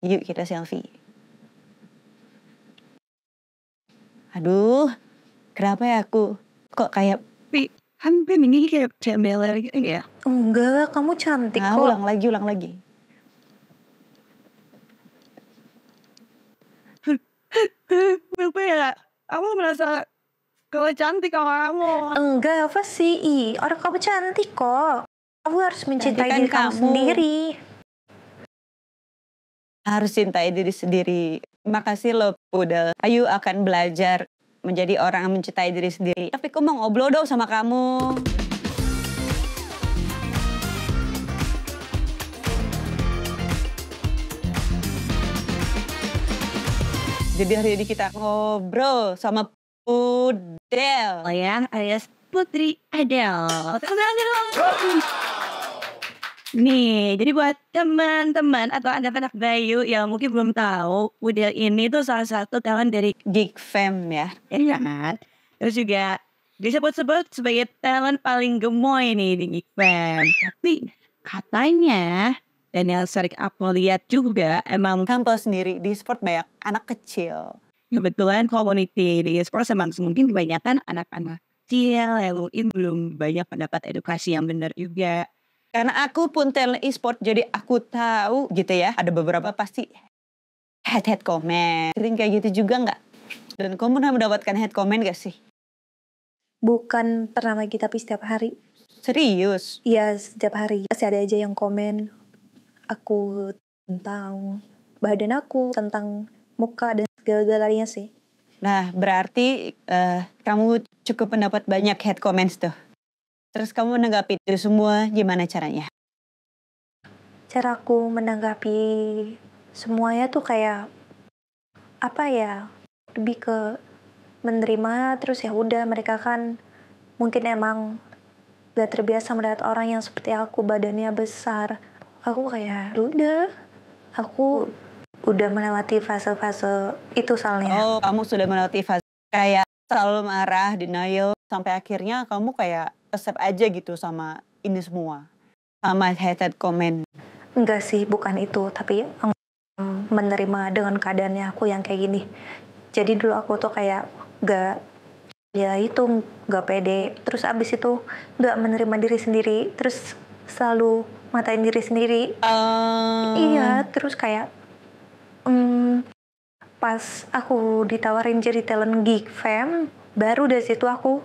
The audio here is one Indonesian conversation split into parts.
Yuk kita selfie. Aduh, kenapa ya aku kok kayak hampir ini kayak Bella gitu ya? Enggak, kamu cantik kok. Ulang lagi. Apa ya? Aku merasa kalau cantik sama kamu. Enggak, apa sih? Orang kamu cantik kok. Kamu harus mencintai Cantik diri kan kamu kamu. sendiri. Harus cintai diri sendiri. Makasih loh Pudel. Ayu akan belajar menjadi orang yang mencintai diri sendiri. Tapi aku mau ngobrol dong sama kamu. Jadi hari ini kita ngobrol sama Pudel. Ya, alias Putri Adele. Nih, jadi buat teman-teman atau anak-anak Bayu yang mungkin belum tahu, Pudel ini tuh salah satu talent dari Geek Fam ya. ya kan? Terus juga disebut-sebut sebagai talent paling gemoy nih di Geek Fam. Tapi katanya, dan yang sering aku lihat juga, emang Kampus sendiri di sport banyak anak kecil. kebetulan community di esports emang mungkin kebanyakan anak-anak kecil yang mungkin belum banyak mendapat edukasi yang benar juga. Karena aku pun talent e-sport, jadi aku tahu gitu ya. Ada beberapa pasti head comment. Sering kayak gitu juga nggak? Dan kamu pernah mendapatkan head comment gak sih? Bukan pernah lagi, tapi setiap hari. Serius? Iya, setiap hari. Pasti ada aja yang komen aku tentang badan aku, tentang muka, dan segala-galanya sih. Nah, berarti kamu cukup mendapat banyak head comments tuh. Terus kamu menanggapi itu semua gimana caranya? Cara aku menanggapi semuanya tuh kayak apa ya? Lebih ke menerima, terus ya udah, mereka kan mungkin emang gak terbiasa melihat orang yang seperti aku, badannya besar. Aku kayak udah, aku udah melewati fase-fase itu soalnya. Oh, kamu sudah melewati fase kayak selalu marah, denial, sampai akhirnya kamu kayak accept aja gitu sama ini semua. Sama head comment. Enggak sih, bukan itu, tapi menerima dengan keadaannya aku yang kayak gini. Jadi dulu aku tuh kayak gak pede, terus abis itu gak menerima diri sendiri, terus selalu matain diri sendiri. Iya, terus kayak pas aku ditawarin jadi talent Geek Fam, baru dari situ aku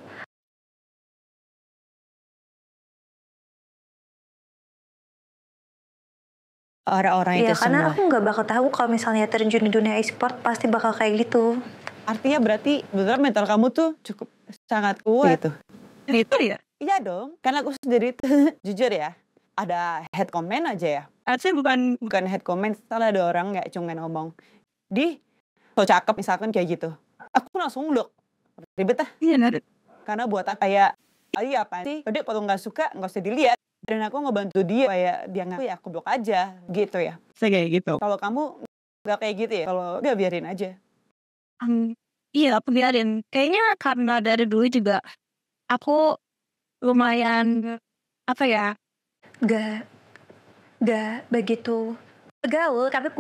orang-orang itu ya, karena semua. aku nggak bakal tahu kalau misalnya terjun di dunia e-sport pasti bakal kayak gitu. Artinya berarti benar mental kamu tuh cukup sangat kuat gitu. Itu ya? Iya dong, karena aku sendiri tuh jujur ya, ada head comment aja ya. Artinya bukan head comment, salah ada orang nggak cuma ngomong, so cakep misalkan kayak gitu. Aku langsung look, ribet ah. Iya, nada. Karena buat apa kayak, iya apa sih, jadi kalau nggak suka nggak usah dilihat. Dan aku ngebantu dia kayak dia ngaku ya aku blok aja gitu ya. Saya kayak gitu. Kalau kamu nggak kayak gitu ya, kalau dia biarin aja. Iya, aku biarin. Kayaknya karena dari dulu juga aku lumayan apa ya? Gak begitu gaul, tapi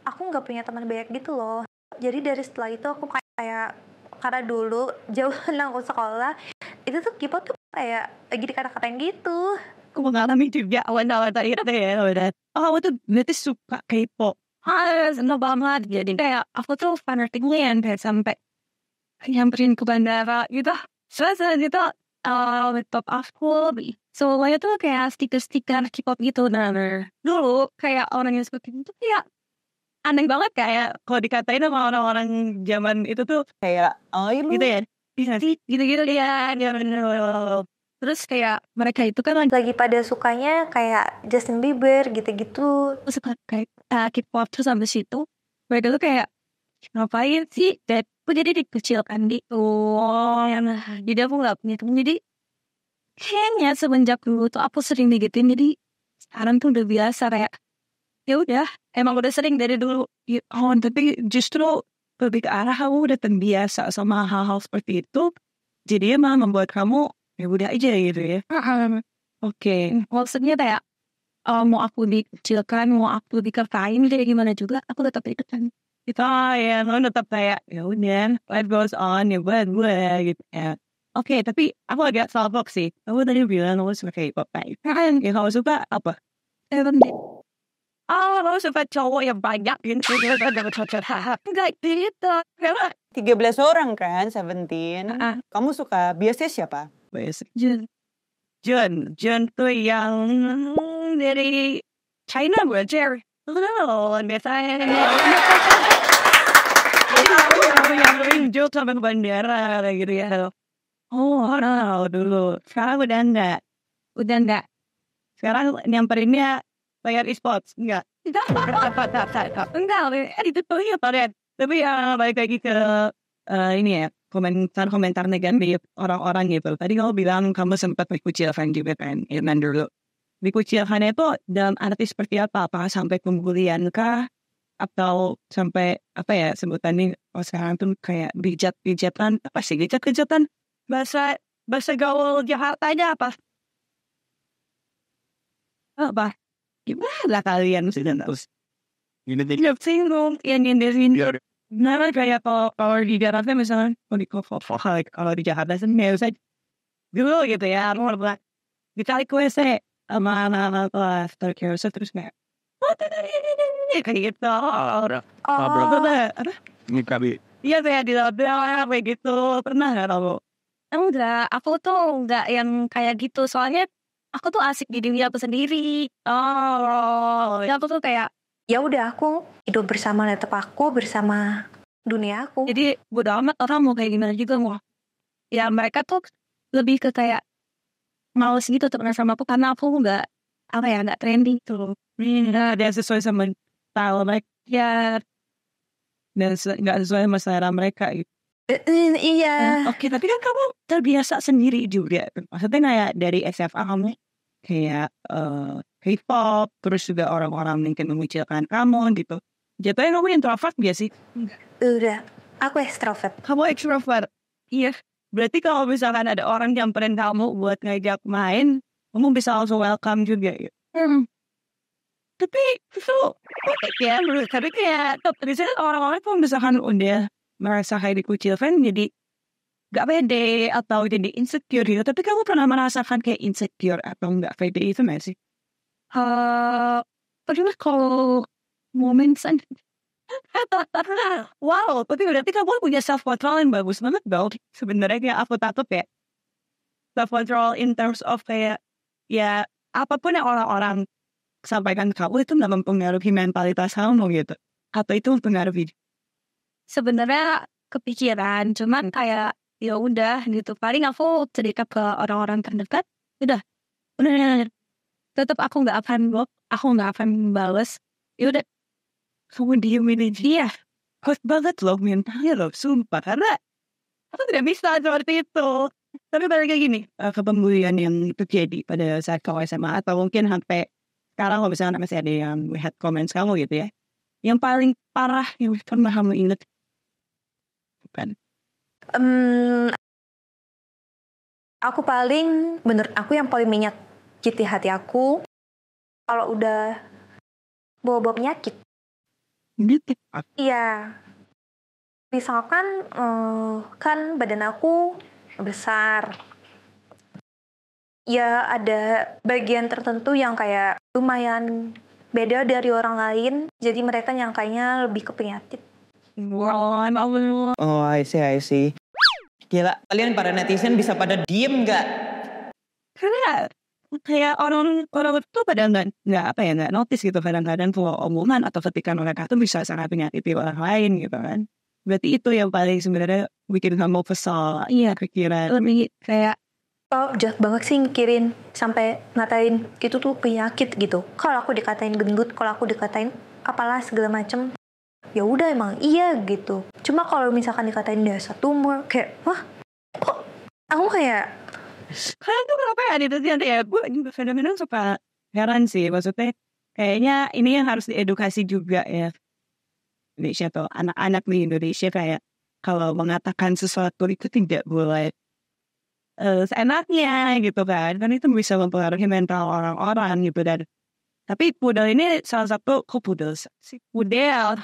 aku nggak punya teman banyak gitu loh. Jadi dari setelah itu aku kayak karena dulu jauh aku sekolah, itu tuh K-pop tuh kayak lagi dikata-katain gitu. Aku mengalami juga awal-awal tadi ya, aku tuh berarti suka K-pop. Seneng banget. Jadi kayak aku tuh fanatiknya kayak sampai nyamperin ke bandara gitu. Selesai gitu, laptop aku. Semuanya tuh kayak stiker-stiker K-pop gitu. Nah, dulu kayak orang yang suka K-pop tuh kayak aneh banget, kayak kalau dikatain sama orang-orang zaman itu tuh kayak lu gitu ya, gitu-gitu dia. Terus kayak mereka itu kan lagi pada sukanya kayak Justin Bieber gitu-gitu. suka kayak K-pop, terus sampai situ mereka tuh kayak ngapain sih, dan aku jadi dikecilkan gitu. Jadi aku nggak punya temen. Jadi kayaknya semenjak dulu tuh aku sering digituin, jadi sekarang tuh udah biasa, kayak ya udah, emang udah sering dari dulu. Tapi justru lebih ke arah kamu udah terbiasa sama hal-hal seperti itu, jadi emang membuat kamu ya udah aja gitu ya. Oke. Maksudnya kayak mau aku dikecilkan, mau aku dikatain kayak gimana juga, aku tetap ikutan. Gitu. Ya, lo tetap kayak, ya udah, life goes on, ya buat gue, gitu ya. Oke, tapi aku agak salfok sih. Kamu tadi bilang lo suka K-pop, kan? Ya kamu suka apa? Seventeen. Oh, lo suka cowok yang banyak gitu. Enggak gitu. Karena 13 orang kan, 17. Kamu suka biasanya siapa? Jun. Jun tuh yang dari China gue, Jerry. Lo, biasanya. Yang rinjo sampai bandara kayak gitu ya. Oh, no, dulu. Sekarang udah enggak. Sekarang nyamperin player e-sports. Enggak. Enggak, itu tuh ya, tapi balik lagi ke ini ya, komentar negatif orang-orang gitu. Tadi kamu bilang kamu sempat dikucilkan juga kan, Irman dulu. Dikucilkan itu dalam arti seperti apa? Apakah sampai pembulian kah? Atau sampai apa ya sebutannya sekarang tuh kayak bijat-bijatan, apa sih bijat-bijatan? Bahasa gaul Jakartanya apa? Apa? Gimana kalian sudah tahu? Tidak singgung, yang nyenderin. Nah, kayak kalau di Jakarta misalnya, kalau di Jakarta sendiri saya dulu gitu ya, aku bilang dicari ke WC sama anak-anak kelas terus kayak kayak gitu. Iya saya di lapangan kayak gitu, pernah nggak kamu? Enggak, aku tuh enggak yang kayak gitu, soalnya aku tuh asik di dunia aku sendiri. Ya aku tuh kayak Ya udah, aku hidup bersama laptop aku, bersama dunia aku. jadi bodo amat orang mau kayak gimana juga mau. Ya mereka tuh lebih ke kayak males gitu temenan sama aku karena aku nggak apa ya nggak trending tuh. Nah, dia sesuai sama style mereka. Ya, dan nggak sesuai sama selera mereka gitu. Iya. Oke, tapi kan kamu terbiasa sendiri juga. Maksudnya kayak dari SMA kamu kayak K-pop, terus juga orang-orang mungkin mengucilkan kamu gitu. Jatuhnya kamu introvert gak sih? Udah, aku ekstrovert. Kamu extrovert? Iya. Berarti kalau misalkan ada orang nyamperin kamu buat ngajak main, kamu bisa langsung welcome juga gitu. Tapi itu unik ya, tapi kayak biasanya orang-orang tuh misalkan udah merasa kayak dikucilkan jadi gak pede atau jadi insecure gitu. Tapi kamu pernah merasakan kayak insecure atau gak pede itu gak sih? Pernah kalau momen wow, tapi berarti kamu punya self control yang bagus banget dong. Sebenarnya kayak aku takut ya self control in terms of kayak ya apapun yang orang-orang sampaikan ke kamu itu nggak mempengaruhi mentalitas kamu gitu, atau itu mempengaruhi? Sebenarnya kepikiran, cuman kayak ya udah gitu. Paling aku cerita ke orang-orang terdekat, udah. Tetap aku nggak akan bales. Ya udah, kamu diemin dia. Kuat banget loh mentalnya loh, sumpah. Karena aku tidak bisa seperti itu. Tapi balik kayak gini, kepembulian yang terjadi pada saat kau SMA atau mungkin sampai sekarang kalau misalnya masih ada yang lihat komen kamu gitu ya, yang paling parah yang pernah kamu ingat bukan? Aku menurut aku yang paling menyakiti hati aku kalau udah bawa penyakit. Gitu. Iya. Misalkan kan badan aku besar. Ya ada bagian tertentu yang kayak lumayan beda dari orang lain, jadi mereka nyangkanya lebih ke penyakit. Wow, Oh, I see. Gila, kalian para netizen bisa pada diem nggak? karena kayak orang itu pada nggak notice gitu kadang-kadang kalau omongan atau ketikan mereka tuh bisa sangat menyakiti orang lain gitu kan. Berarti itu yang paling sebenarnya bikin kamu kesal. Iya, pikiran lebih kayak Jahat banget sih mikirin sampai ngatain itu tuh penyakit gitu. Kalau aku dikatain gendut, kalau aku dikatain apalah segala macem, ya udah emang iya gitu. Cuma kalau misalkan dikatain dasar tumor, kayak wah, kok aku kayak kalian tuh kenapa ya itu nanti ya gue juga kadang-kadang suka heran sih, maksudnya kayaknya ini yang harus diedukasi juga ya Indonesia tuh anak-anak di Indonesia kayak kalau mengatakan sesuatu itu tidak boleh seenaknya gitu kan itu bisa mempengaruhi mental orang-orang gitu. Dan Tapi pudel ini salah satu, kok pudel sih? Pudel,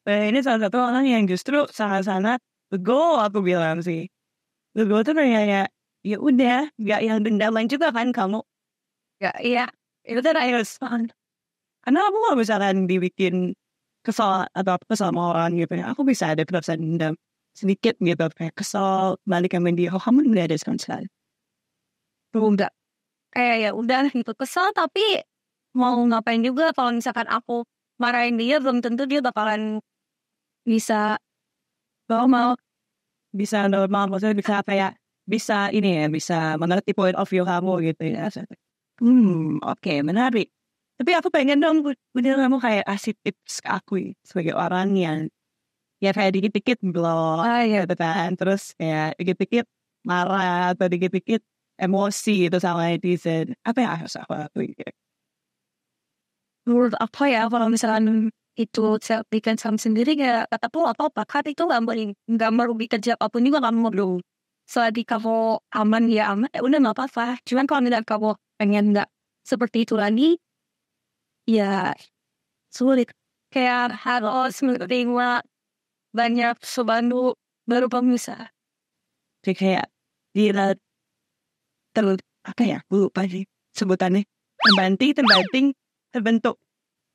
ini salah satu orang yang justru sangat-sangat bego aku bilang sih. Bego tuh kayak, ya udah, gak yang dendaman juga kan kamu. Ya iya, itu tuh harus fun. Karena aku gak misalkan dibikin kesal atau apa sama orang gitu ya. Aku bisa ada perasaan dendam sedikit gitu, kayak kesal, balik sama dia, oh kamu gak ada sekali. Udah, kayak ya udah gitu, kesal tapi mau ngapain juga kalau misalkan aku marahin dia belum tentu dia bakalan bisa normal, maksudnya bisa kayak bisa ini ya, bisa mengerti point of view kamu gitu ya. Oke, menarik. Tapi aku pengen dong bener kamu kayak kasih tips ke aku sebagai orang yang ya kayak dikit-dikit blow gitu kan, terus kayak dikit-dikit marah atau dikit-dikit emosi gitu sama netizen. Apa yang harus aku lakuin? Menurut apa ya, kalau misalkan itu bikin sama sendiri ya kataku apa-apa, kan itu nggak merugikan siapapun juga kamu dong. Selagi kamu aman ya aman, ya udah nggak apa-apa. Cuman kalau misalkan kamu pengen nggak seperti itu lagi, ya sulit. Kayak harus menerima banyak sebandu baru kamu bisa. Jadi kayak dia apa ya, gue lupa sih sebutannya, terbanting, terbentuk.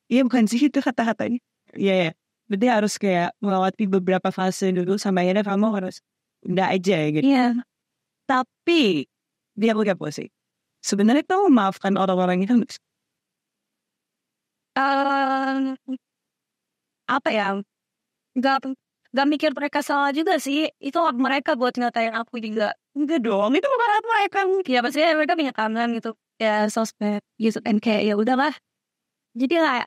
Iya bukan sih itu kata-katanya. Iya. Berarti harus kayak melewati beberapa fase dulu sampai akhirnya kamu harus udah aja gitu. Iya. Tapi dia udah sih. Sebenarnya kamu memaafkan orang-orang itu apa ya? Gak mikir mereka salah juga sih. Itu hak mereka buat ngatain aku juga. Enggak dong, itu bukan hak mereka. Ya pastinya mereka punya tangan gitu. Ya sosmed gitu kan, kayak ya udahlah. Jadi lah,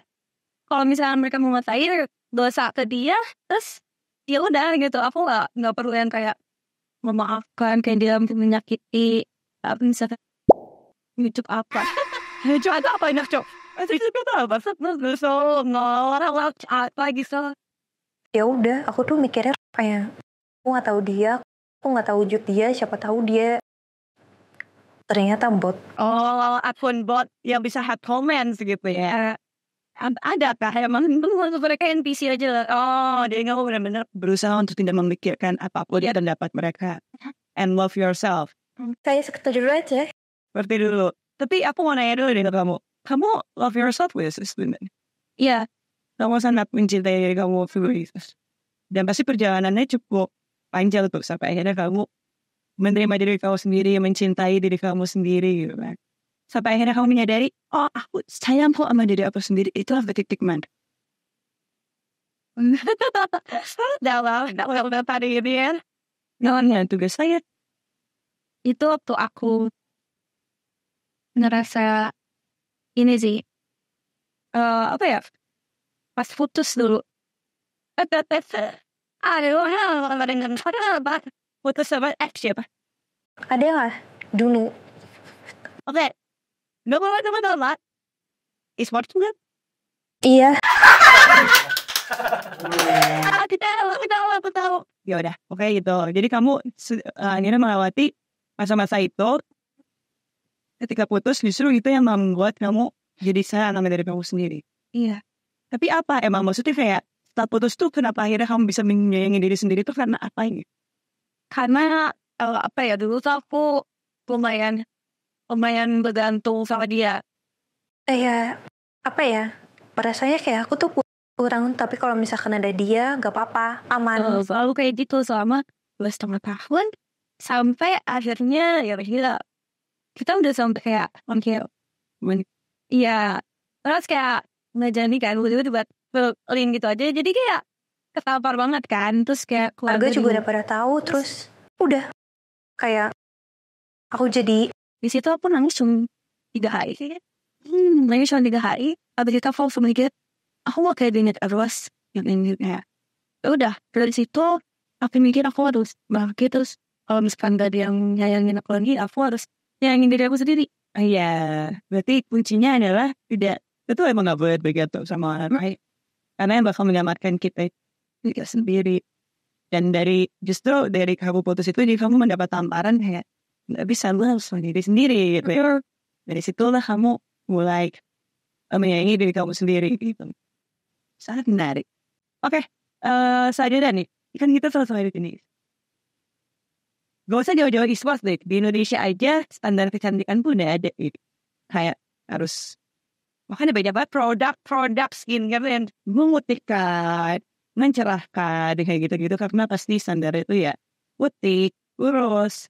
kalau misalnya mereka mau ngatain dosa ke dia, terus ya udah gitu. Aku nggak perlu yang kayak memaafkan, kayak dia menyakiti apa misalnya YouTube apa. YouTube apa enak cok? Itu apa? So ngelarang apa gitu. Ya udah, aku tuh mikirnya kayak aku nggak tahu dia, aku nggak tahu wujud dia, siapa tahu dia ternyata bot. Oh, akun bot yang bisa hard comments gitu ya. Ada kah? Emang mereka NPC aja lah. Oh, dia nggak benar-benar berusaha untuk tidak memikirkan apapun dia dan dapat mereka. And love yourself. Kayak seketar dulu aja. Seperti dulu. Tapi aku mau nanya dulu deh ke kamu. Kamu love yourself with sebenarnya? Iya. Kamu sangat mencintai diri kamu. Dan pasti perjalanannya cukup panjang tuh sampai akhirnya kamu menerima diri kamu sendiri, mencintai diri kamu sendiri gitu kan. Sampai akhirnya kamu menyadari, oh aku sayang kok sama diri aku sendiri. Itulah titik mana. Dalam tadi ini ya. Namanya tugas saya. Itu waktu aku ngerasa ini sih. Apa ya? Pas putus dulu. Putus sama siapa? Ada nggak dulu? Oke. Gak apa-apa. E-sport juga? Iya. Aku tahu. Ya udah, oke gitu. Jadi kamu akhirnya melewati masa-masa itu. Ketika putus justru itu yang membuat kamu jadi sayang sama diri kamu sendiri. Iya. Tapi apa emang maksudnya kayak setelah putus tuh kenapa akhirnya kamu bisa menyayangi diri sendiri tuh karena apa ini? Karena apa ya, dulu tuh aku lumayan bergantung sama dia. Ya apa ya? Perasaannya kayak aku tuh kurang, tapi kalau misalkan ada dia gak apa-apa, aman. Selalu kayak gitu selama 2,5 tahun sampai akhirnya ya gila. Kita udah sampai kayak iya, terus kayak nggak jadi kan, tiba-tiba link gitu aja, jadi kayak ketampar banget kan, terus kayak keluarga juga udah pada tahu, terus udah kayak aku jadi di situ aku nangis cuma 3 hari sih, nangis cuma 3 hari, abis itu aku langsung mikir, aku mau kayak diinget terus yang ini kayak, udah dari situ aku mikir aku harus bangkit, terus kalau misalkan gak ada yang nyayangin aku lagi, aku harus nyayangin diri aku sendiri. Iya, berarti kuncinya adalah itu emang gak boleh begitu sama orang lain. Karena yang bakal menyelamatkan kita sendiri. Dan justru dari kamu putus itu, jadi kamu mendapat tamparan kayak, gak bisa, lu harus sendiri gitu ya. Dari situlah kamu mulai menyayangi diri kamu sendiri gitu. Sangat menarik. Oke, selanjutnya nih, kan kita selesai di sini. Gak usah jauh-jauh e-sports deh. Di Indonesia aja standar kecantikan pun udah ada gitu. Kayak harus, makanya banyak banget produk skincare yang memutihkan, mencerahkan, kayak gitu-gitu. Karena pasti standar itu ya putih, kurus,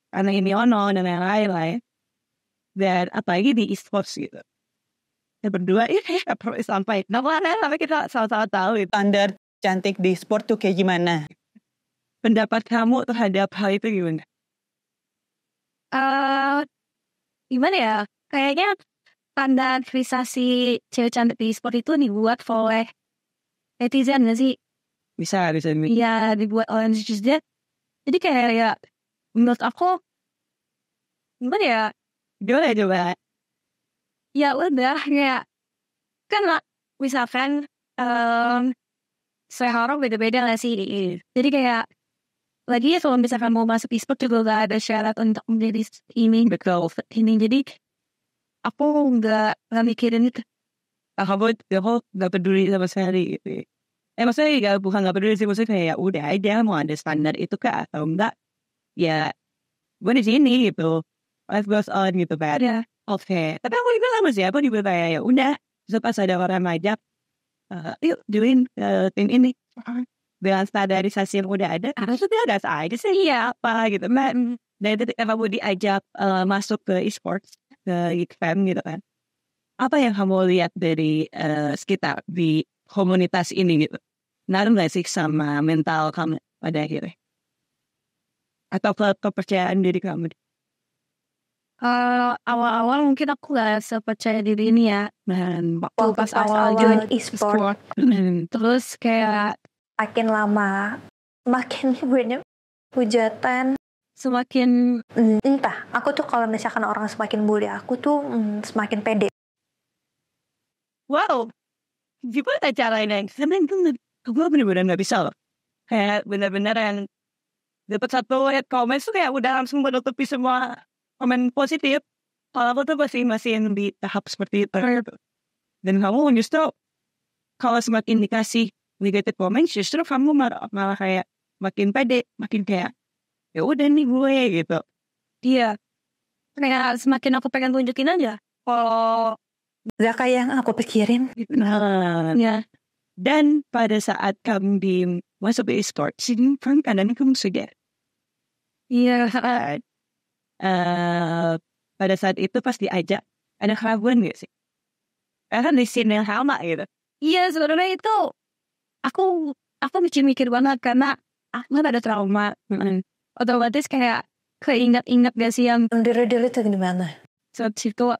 karena ini ono dan lain-lain lah ya. Dan apalagi di e-sports gitu. Kita berdua, gak perlu sampai. Tapi kita sama-sama tahu gitu. Standar cantik di sport tuh kayak gimana? Pendapat kamu terhadap hal itu gimana? Gimana ya? Kayaknya standarisasi cewek cantik di sport itu dibuat oleh netizen gak sih? Bisa. Iya, dibuat oleh netizen. Jadi kayak ya, menurut aku, gimana ya? Gimana coba? Ya udah, kayak, kan lah, misalkan, selera orang beda-beda gak sih? Jadi kayak, lagi ya kalau misalkan mau masuk e-sport juga gak ada syarat untuk menjadi ini, Betul. ini. Jadi, aku gak mikirin itu. Kamu gak peduli sama sekali gitu. Maksudnya bukan gak peduli sih, maksudnya kayak ya udah aja mau ada standar itu kah atau enggak, ya gue di sini gitu, life goes on gitu kan. Ya. Oke. Tapi aku juga sama sih, aku juga kayak ya udah, terus pas ada orang ngajak, yuk join tim ini dengan standarisasi yang udah ada, maksudnya gas aja sih ya apa gitu kan. Dan itu kamu diajak masuk ke e-sports, ke event gitu kan, apa yang kamu lihat dari sekitar di komunitas ini gitu? Ngaruh nggak sih sama mental kamu pada akhirnya? Atau kepercayaan diri kamu? Awal-awal mungkin aku gak sepercaya diri ini ya. Dan Waktu pas awal join e-sport. Terus kayak makin lama, makin banyak hujatan. Semakin, entah, aku tuh kalau misalkan orang semakin bully aku tuh semakin pede. Wow, gimana caranya? Karena itu gue bener-bener gak bisa loh. Kayak bener-bener yang dapat satu hate comment tuh kayak udah langsung menutupi semua komen positif. Kalau aku tuh masih yang di tahap seperti itu. Dan kamu justru kalau semakin dikasih negative comment, justru kamu malah kayak makin pede, makin kayak ya udah nih gue gitu. Iya. Kayak semakin aku pengen tunjukin aja. Kalau gak kayak yang aku pikirin. Nah, Ya. dan pada saat kamu masuk ke e-sports, ini kan kadang kamu sudah. Iya. Pada saat itu pas diajak, ada keraguan gak sih? Kan di scene yang sama gitu. Iya, sebenarnya itu aku mikir banget karena aku kan ada trauma. Otomatis kayak keinget-inget gak sih yang diri itu gimana? Saat situ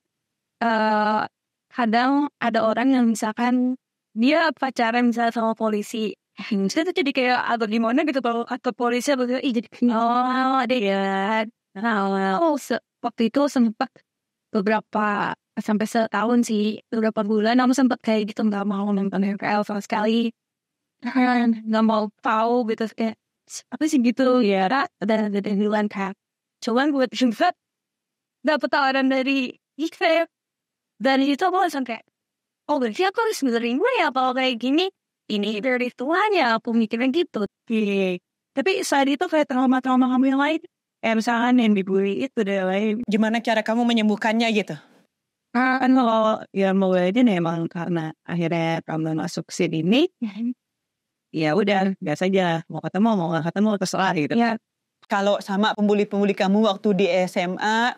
kadang ada orang yang misalkan dia pacaran misalnya sama polisi. Saya tuh jadi kayak atau gimana gitu atau polisi atau jadi ada ya. Waktu itu sempat beberapa sampai setahun sih, beberapa bulan aku sempat kayak gitu nggak mau nonton NFL sama sekali, nggak mau tahu gitu kayak apa sih gitu ya, dan duluan kan. Cuman buat juga dapet tawaran dari IFE dan itu aku langsung kayak berarti aku harus menerima ya kalau kayak gini, ini dari Tuhannya, aku mikirnya gitu. Tapi saat itu kayak trauma-trauma kamu yang lain, misalkan yang dibully itu deh lain, Gimana cara kamu menyembuhkannya gitu? Kan kalau ya mau aja nih emang karena akhirnya kamu masuk scene ini, ya udah biasa aja, mau ketemu mau nggak ketemu terserah gitu. Ya. Kalau sama pembuli-pembuli kamu waktu di SMA,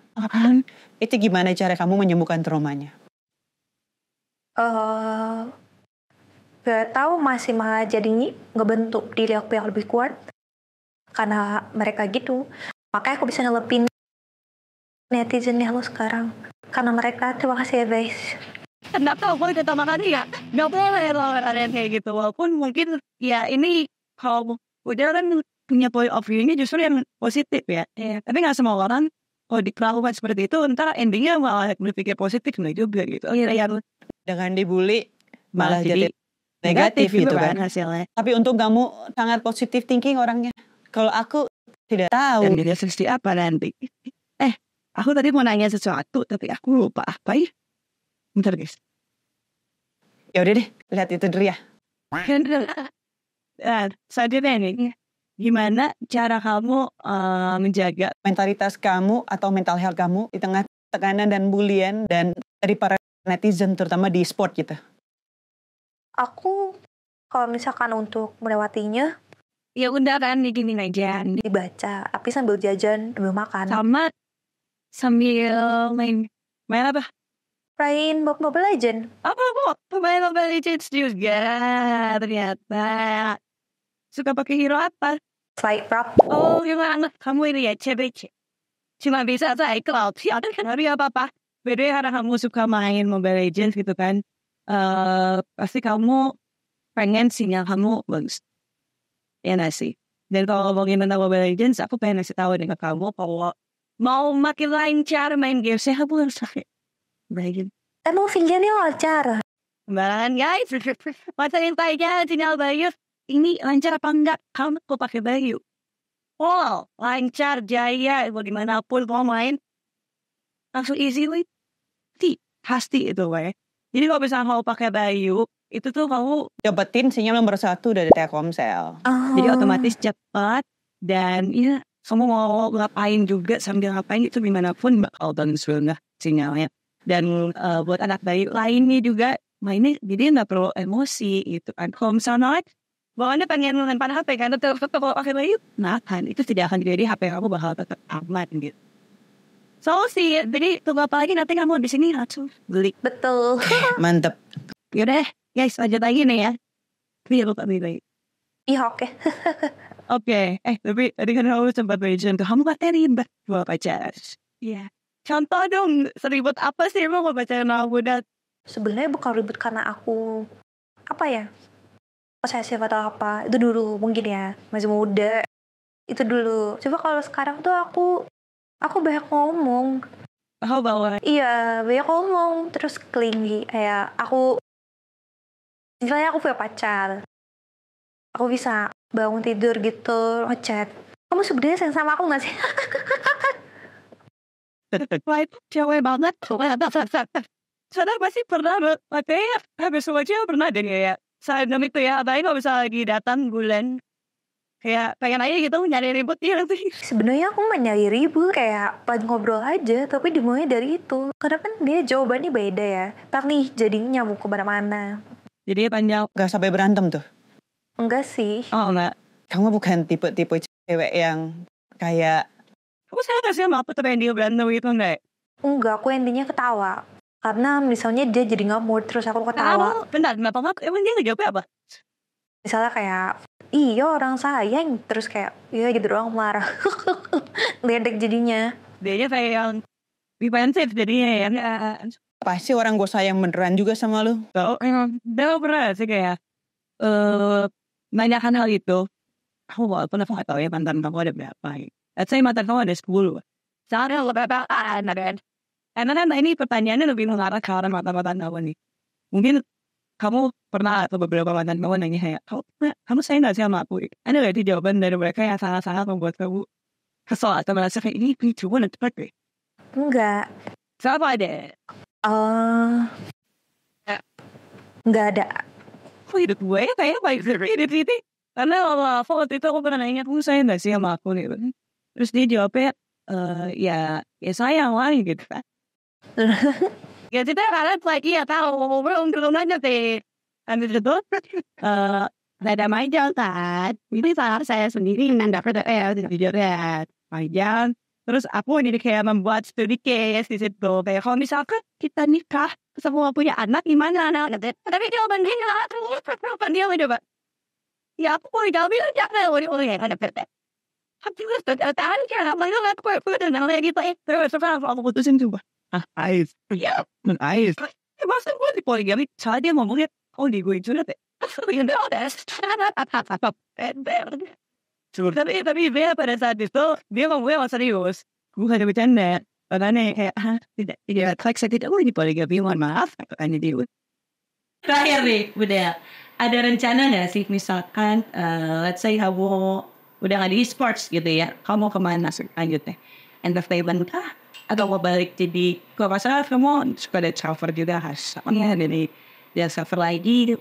itu gimana cara kamu menyembuhkan traumanya? Gak tahu, masih malah jadi ngebentuk diri aku yang lebih kuat karena mereka gitu. Makanya aku bisa ngelepin netizennya lo sekarang karena mereka. Terima kasih ya guys. Nggak tahu, boleh pertama kali ya nggak boleh loh ada kayak gitu, walaupun mungkin ya ini kalau udah kan punya point of view-nya justru yang positif ya. Tapi nggak semua orang kalau diperlakukan seperti itu ntar endingnya malah berpikir positif nggak juga gitu. Dengan dibully malah jadi negatif gitu kan hasilnya. Tapi untuk kamu sangat positif thinking orangnya. Kalau aku tidak tahu. Dan dia seperti apa nanti? Aku tadi mau nanya sesuatu tapi aku lupa apa ya. Bentar guys. Ya udah deh, lihat itu dulu ya. Selanjutnya nih, gimana cara kamu menjaga Mentalitas kamu atau mental health kamu di tengah tekanan dan bulian dan dari para netizen terutama di sport gitu. Aku kalau misalkan untuk melewatinya ya udah kan gini aja dibaca, tapi sambil jajan, sambil makan. sama sambil main apa? Main Mobile Legend. Main Mobile Legends juga ternyata. Suka pakai hero apa? Slide Prop. Oh gimana? Kamu ini ya CBC. Cuma bisa Cyclops. Ya ada kan hari apa-apa. Beda karena kamu suka main Mobile Legends gitu kan. Pasti kamu pengen sinyal kamu bagus. Ya nggak sih? Dan kalau ngomongin tentang Mobile Legends, aku pengen ngasih tahu nih ke kamu kalau mau makin lancar main game, saya kamu harus pakai Legends. Emang fingernya lancar? Kembaran guys, masa yang tanya sinyal Bayu, ini lancar apa enggak? Kamu kok pakai Bayu? Oh, lancar, jaya, mau dimanapun mau main, langsung easily, pasti itu weh. Jadi kalau misalnya kamu pakai Bayu, itu tuh kamu dapetin sinyal nomor 1 dari Telkomsel. jadi otomatis cepat dan ya kamu mau ngapain juga sambil ngapain itu dimanapun bakal bagus banget sinyalnya. Dan buat anak bayi lainnya juga mainnya jadi nggak perlu emosi gitu kan. Kalau misalnya bawaannya pengen lempar HP kan tetap kalau pakai bayi, nah kan itu tidak akan jadi HP kamu bakal tetap aman gitu. So sih, jadi tunggu apa lagi nanti kamu di sini langsung beli. Betul. Mantep. Yaudah guys, lanjut lagi nih ya. Iya lupa beli. Iya oke. Oke, tapi tadi kan kamu sempat mention tuh, kamu katanya ribet buat pacaran. Iya. Contoh dong, seribet apa sih emang buat pacaran sama muda? Sebenarnya bukan ribet karena aku apa ya? Posesif atau apa? Itu dulu mungkin ya, masih muda. Itu dulu. Coba kalau sekarang tuh aku banyak ngomong. Oh bawa. Iya, banyak ngomong terus clingy kayak istilahnya aku punya pacar. Aku bisa bangun tidur gitu, ngechat. Kamu sebenarnya sayang sama aku gak sih? Wah itu cewek banget. Sadar pasti pernah, katanya habis semua cewek pernah deh ya. Saat itu ya, apalagi kalau bisa lagi datang bulan. Kayak pengen aja gitu nyari ribut ya sih. Sebenarnya aku gak nyari ribut, kayak pengen ngobrol aja, tapi dimulai dari itu. Karena kan dia jawabannya beda ya. Tapi jadinya nyamuk kemana-mana. Jadi panjang. Gak sampai berantem tuh? Enggak sih. Oh enggak. Kamu bukan tipe-tipe cewek yang kayak Kamu saya gak sih sama apa tuh pengen dia berantem gitu enggak? Enggak, aku intinya ketawa. Karena misalnya dia jadi gak mood, terus aku ketawa. Bentar, kenapa gak? Emang dia ngejawabnya apa? Misalnya kayak, iya orang sayang. Terus kayak, iya gitu doang marah. Ledek jadinya. Dianya kayak yang defensif jadinya ya. pasti orang gue sayang beneran juga sama lu. Dia pernah sih kayak nanyakan hal itu. Aku walaupun aku gak tahu ya mantan kamu ada berapa. Let's say mantan kamu ada 10. Soalnya lebih apaan kan? Karena kan ini pertanyaannya lebih mengarah ke arah mantan-mantan kamu nih. Mungkin kamu pernah atau beberapa mantan kamu nanya kayak, kamu sayang gak sih sama aku? Ada gak sih jawaban dari mereka yang sangat-sangat membuat kamu kesel atau merasa kayak ini cuma nanti pakai? Enggak. Siapa ada? Enggak ada. Kok hidup gue ya kayak baik hidup ini? Karena waktu itu aku pernah nanya, kamu sayang gak sih sama aku nih? Terus dia jawabnya, ya sayang lah gitu kan. Ya kita karena lagi ya tahu belum aja sih. Habis itu ada Maijal kan. Ini salah saya sendiri yang dapat jujur ya Maijal. Terus aku jadi kayak membuat studi case di situ. Kayak kalau misalkan kita nikah semua punya anak gimana anak? Tapi jawaban dia coba. Ya aku mau jawab jangan oleh ada PT. Tapi gue tahan kan apa yang aku dan lagi terus aku putusin coba. Ais. Iya, Ais. Masa gue di poligami, soalnya dia ngomongnya, di gue itu deh. You know that. Tapi dia pada saat itu, dia ngomongnya serius. Gue gak ada bercanda. Makanya kayak, tidak, saya tidak boleh di poligami, mohon maaf. Katanya dia. Terakhir nih, udah. Ada rencana gak sih, misalkan, let's say kamu udah gak di sports gitu ya, kamu kemana lanjutnya? Entertainment atau mau balik jadi kalau masalah kamu suka ada travel juga khas dari dia suffer lagi.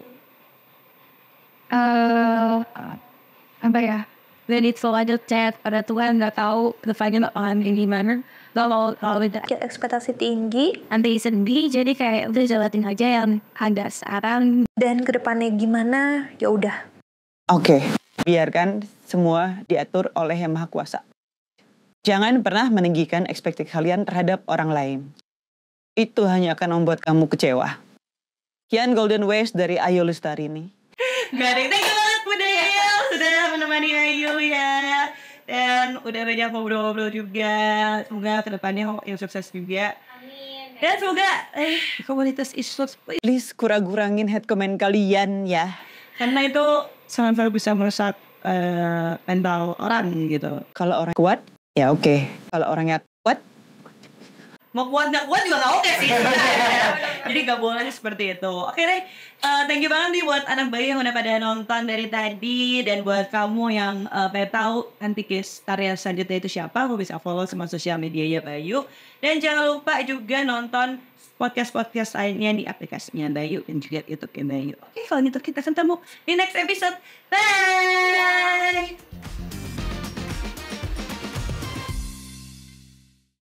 Apa ya? Dan itu selalu chat pada Tuhan nggak tahu depannya bakalan kayak gimana. Kalau udah Ya, ekspektasi tinggi nanti sedih, jadi kayak udah jalanin aja yang ada sekarang. dan kedepannya gimana ya udah. Oke, biarkan semua diatur oleh Yang Maha Kuasa. Jangan pernah meninggikan ekspektasi kalian terhadap orang lain. Itu hanya akan membuat kamu kecewa. Kian Golden Waves dari Ayu Lestari nih. Garing, thank you banget Bunda Yael sudah menemani Ayu ya. Dan udah banyak ngobrol-ngobrol juga. Semoga kedepannya yang sukses juga. Amin. Dan semoga komunitas e-sports Please kurang-kurangin head comment kalian ya. karena itu sangat bisa merusak mental orang gitu. Kalau orang kuat, ya oke. Kalau orangnya kuat, Mau kuat nggak kuat juga nggak oke sih. Jadi nggak boleh seperti itu. Oke deh, thank you banget nih buat anak bayi yang udah pada nonton dari tadi. Dan buat kamu yang pengen tahu nanti karya selanjutnya itu siapa, aku bisa follow semua sosial medianya Bayu. Dan jangan lupa juga nonton podcast-podcast lainnya di aplikasinya Bayu dan juga YouTube-nya Bayu. Oke, kalau gitu kita ketemu di next episode. Bye!